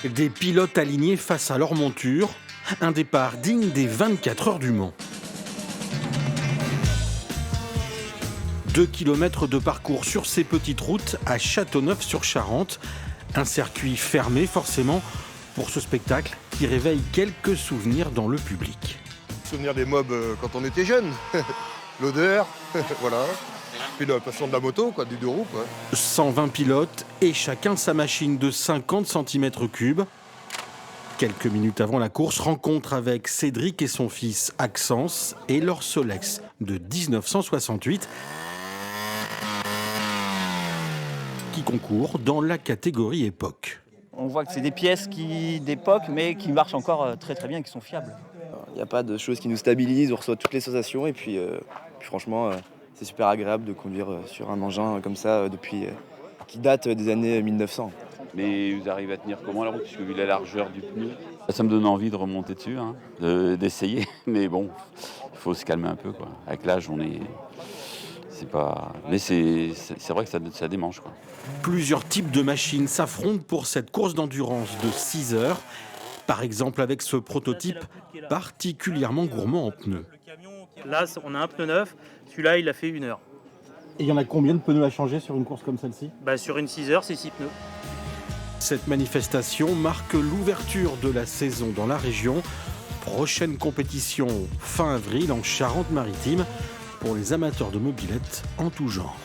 Des pilotes alignés face à leur monture, un départ digne des 24 heures du Mans. 2 km de parcours sur ces petites routes à Châteauneuf-sur-Charente. Un circuit fermé forcément pour ce spectacle qui réveille quelques souvenirs dans le public. Souvenir des mobs quand on était jeune, l'odeur, voilà. Puis la passion de la moto, quoi, du deux roues, quoi. 120 pilotes et chacun sa machine de 50 cm3. Quelques minutes avant la course, rencontre avec Cédric et son fils Axence et leur Solex de 1968 qui concourt dans la catégorie époque. On voit que c'est des pièces d'époque, mais qui marchent encore très très bien et qui sont fiables. Il n'y a pas de choses qui nous stabilisent, on reçoit toutes les sensations et puis franchement, c'est super agréable de conduire sur un engin comme ça qui date des années 1900. Mais vous arrivez à tenir comment la route, puisque vu la largeur du pneu? Ça me donne envie de remonter dessus, d'essayer, mais bon, il faut se calmer un peu, quoi. Avec l'âge, c'est pas... Mais c'est vrai que ça démange, quoi. Plusieurs types de machines s'affrontent pour cette course d'endurance de 6 heures. Par exemple avec ce prototype particulièrement gourmand en pneus. Là, on a un pneu neuf, celui-là, il a fait 1 heure. Et il y en a combien de pneus à changer sur une course comme celle-ci ? Sur une 6 heures, c'est 6 pneus. Cette manifestation marque l'ouverture de la saison dans la région. Prochaine compétition fin avril en Charente-Maritime pour les amateurs de mobylettes en tout genre.